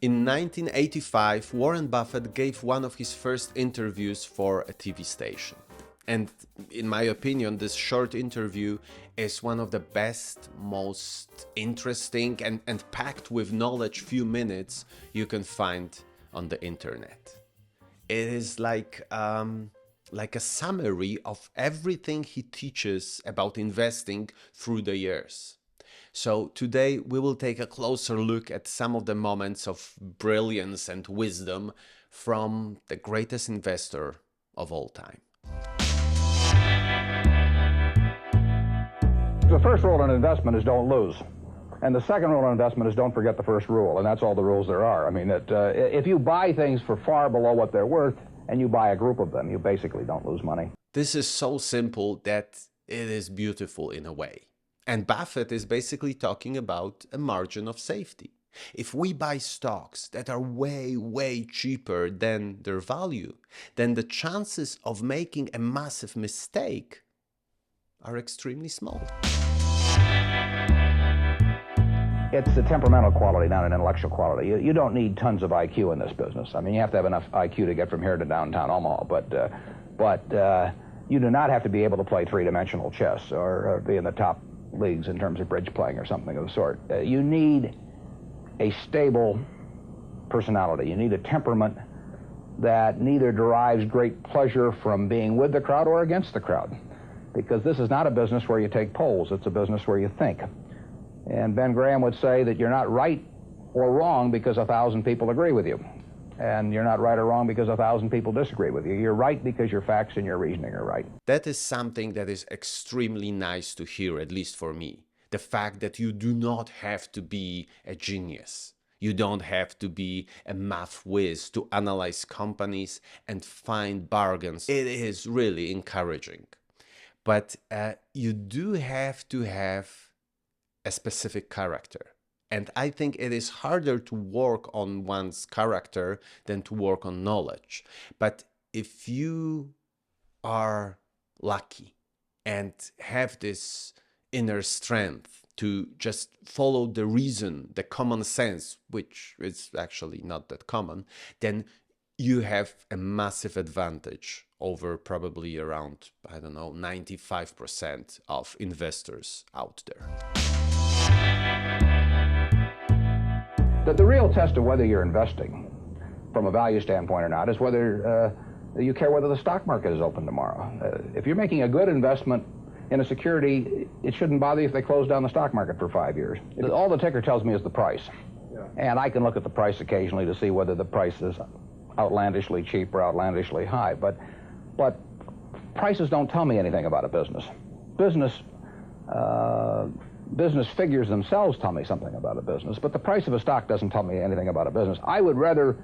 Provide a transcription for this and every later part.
In 1985, Warren Buffett gave one of his first interviews for a TV station. And in my opinion, this short interview is one of the best, most interesting and packed with knowledge few minutes you can find on the internet. It is like a summary of everything he teaches about investing through the years. So today we will take a closer look at some of the moments of brilliance and wisdom from the greatest investor of all time. The first rule in investment is don't lose. And the second rule in investment is don't forget the first rule, and that's all the rules there are. I mean, if you buy things for far below what they're worth and you buy a group of them, you basically don't lose money. This is so simple that it is beautiful in a way. And Buffett is basically talking about a margin of safety. If we buy stocks that are way, way cheaper than their value, then the chances of making a massive mistake are extremely small. It's a temperamental quality, not an intellectual quality. You don't need tons of IQ in this business. I mean, you have to have enough IQ to get from here to downtown Omaha, but you do not have to be able to play three-dimensional chess or be in the top leagues in terms of bridge playing or something of the sort. You need a stable personality. You need a temperament that neither derives great pleasure from being with the crowd or against the crowd. Because this is not a business where you take polls, it's a business where you think. And Ben Graham would say that you're not right or wrong because 1,000 people agree with you. And you're not right or wrong because 1,000 people disagree with you. You're right because your facts and your reasoning are right. That is something that is extremely nice to hear, at least for me. The fact that you do not have to be a genius. You don't have to be a math whiz to analyze companies and find bargains. It is really encouraging. But you do have to have a specific character. And I think it is harder to work on one's character than to work on knowledge. But if you are lucky and have this inner strength to just follow the reason, the common sense, which is actually not that common, then you have a massive advantage over probably around, 95% of investors out there. The real test of whether you're investing from a value standpoint or not is whether you care whether the stock market is open tomorrow. If you're making a good investment in a security, it shouldn't bother you if they close down the stock market for 5 years. All the ticker tells me is the price. Yeah. And I can look at the price occasionally to see whether the price is outlandishly cheap or outlandishly high. But prices don't tell me anything about a business. Business figures themselves tell me something about a business, but the price of a stock doesn't tell me anything about a business. I would rather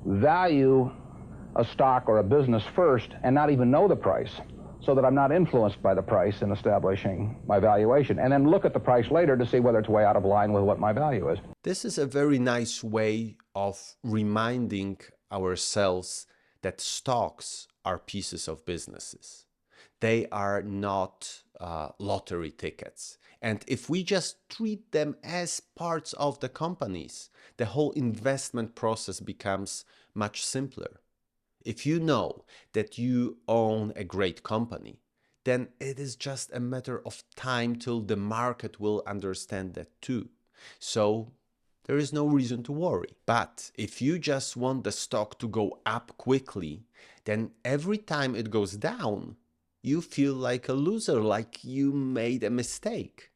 value a stock or a business first and not even know the price so that I'm not influenced by the price in establishing my valuation, and then look at the price later to see whether it's way out of line with what my value is. This is a very nice way of reminding ourselves that stocks are pieces of businesses. They are not lottery tickets. And if we just treat them as parts of the companies, the whole investment process becomes much simpler. If you know that you own a great company, then it is just a matter of time till the market will understand that too. So there is no reason to worry. But if you just want the stock to go up quickly, then every time it goes down, you feel like a loser, like you made a mistake.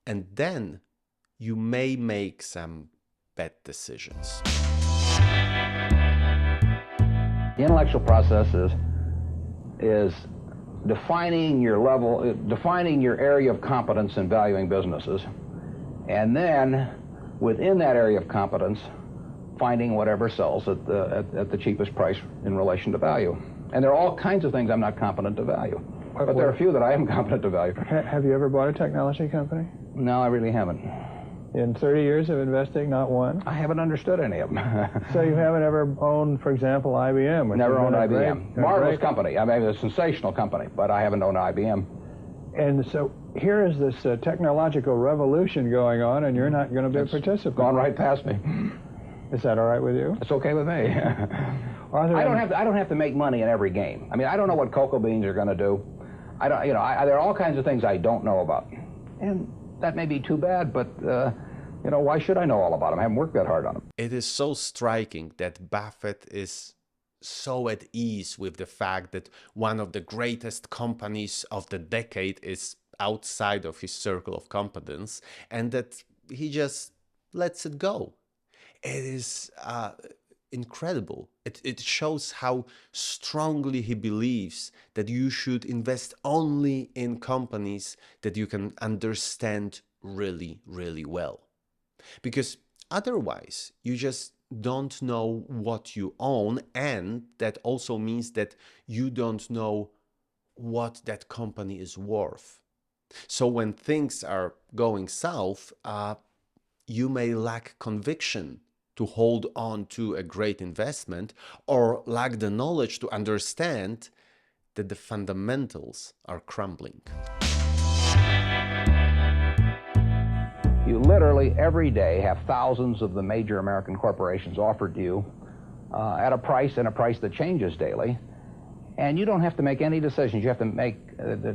And then you may make some bad decisions. The intellectual process is defining your level, defining your area of competence in valuing businesses, and then within that area of competence, finding whatever sells at the cheapest price in relation to value. And there are all kinds of things I'm not competent to value. But there are a few that I am competent to value. Have you ever bought a technology company? No, I really haven't. In 30 years of investing, not one? I haven't understood any of them. So you haven't ever owned, for example, IBM? Never owned IBM. Marvelous company. I mean, a sensational company, but I haven't owned IBM. And so here is this technological revolution going on, and you're not going to be a participant. Gone right past me. Is that all right with you? It's okay with me. Arthur, I don't have to make money in every game. I mean, I don't know what cocoa beans are going to do. I don't, you know, there are all kinds of things I don't know about, and that may be too bad. But you know, why should I know all about them? I haven't worked that hard on them. It is so striking that Buffett is so at ease with the fact that one of the greatest companies of the decade is outside of his circle of competence, and that he just lets it go. It is incredible. It shows how strongly he believes that you should invest only in companies that you can understand really, really well. Because otherwise, you just don't know what you own, and that also means that you don't know what that company is worth. So when things are going south, you may lack conviction to hold on to a great investment, or lack the knowledge to understand that the fundamentals are crumbling. You literally every day have thousands of the major American corporations offered to you at a price that changes daily, and you don't have to make any decisions. You have to make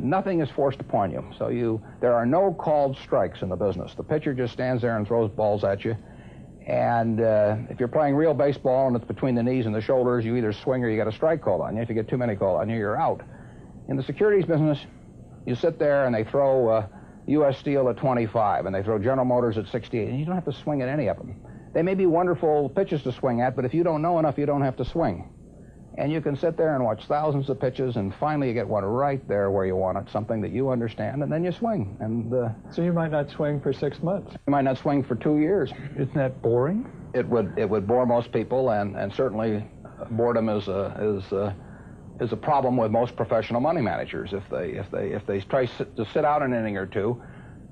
nothing is forced upon you. So there are no called strikes in the business. The pitcher just stands there and throws balls at you, and if you're playing real baseball and it's between the knees and the shoulders, you either swing or you got a strike called on you. If you get too many called on you, you're out. In the securities business, you sit there and they throw U.S. Steel at 25, and they throw General Motors at 68, and you don't have to swing at any of them. They may be wonderful pitches to swing at, but if you don't know enough, you don't have to swing. And you can sit there and watch thousands of pitches, and finally you get one right there where you want it, something that you understand, and then you swing. And so you might not swing for 6 months. You might not swing for 2 years. Isn't that boring? It would bore most people, and certainly boredom is a problem with most professional money managers. If they try to sit out an inning or two,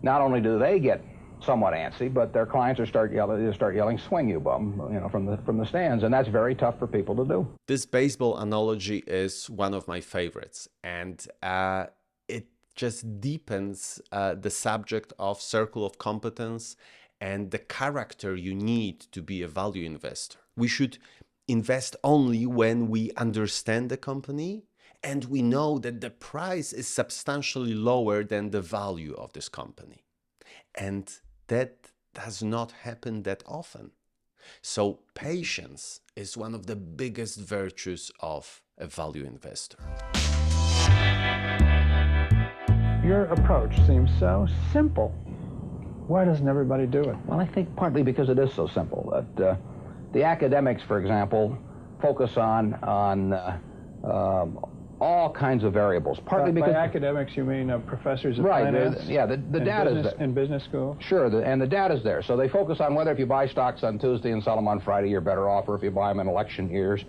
not only do they get somewhat antsy, but their clients start yelling, "Swing, you bum!" You know, from the stands, and that's very tough for people to do. This baseball analogy is one of my favorites, and it just deepens the subject of circle of competence and the character you need to be a value investor. We should invest only when we understand the company and we know that the price is substantially lower than the value of this company. And that does not happen that often. So patience is one of the biggest virtues of a value investor. Your approach seems so simple. Why doesn't everybody do it? Well, I think partly because it is so simple. That the academics, for example, focus on all kinds of variables. Partly because by academics you mean professors of right, finance? Yeah, the data is there. In business school? Sure, and the data's there. So they focus on whether if you buy stocks on Tuesday and sell them on Friday, you're better off, or if you buy them in election years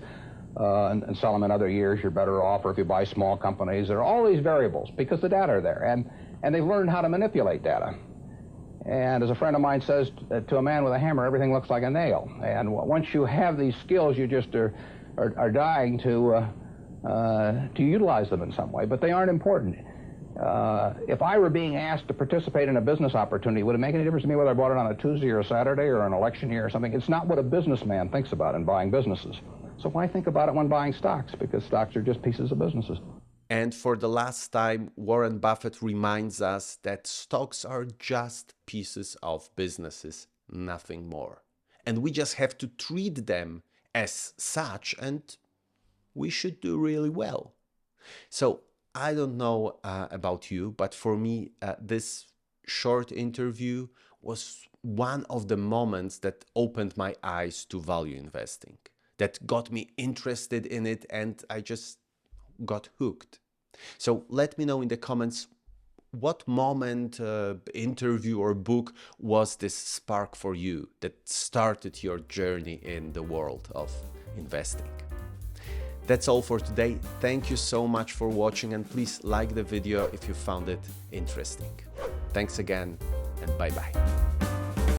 and sell them in other years, you're better off, or if you buy small companies. There are all these variables because the data are there, and they've learned how to manipulate data. And as a friend of mine says, to a man with a hammer, everything looks like a nail. And once you have these skills, you just are dying to utilize them in some way, but they aren't important. If I were being asked to participate in a business opportunity, would it make any difference to me whether I bought it on a Tuesday or a Saturday or an election year or something? It's not what a businessman thinks about in buying businesses. So why think about it when buying stocks? Because stocks are just pieces of businesses. And for the last time, Warren Buffett reminds us that stocks are just pieces of businesses, nothing more. And we just have to treat them as such, and we should do really well. So I don't know about you, but for me, this short interview was one of the moments that opened my eyes to value investing, that got me interested in it, and I just got hooked. So let me know in the comments what moment, interview or book was this spark for you that started your journey in the world of investing. That's all for today. Thank you so much for watching, and please like the video if you found it interesting. Thanks again, and bye-bye.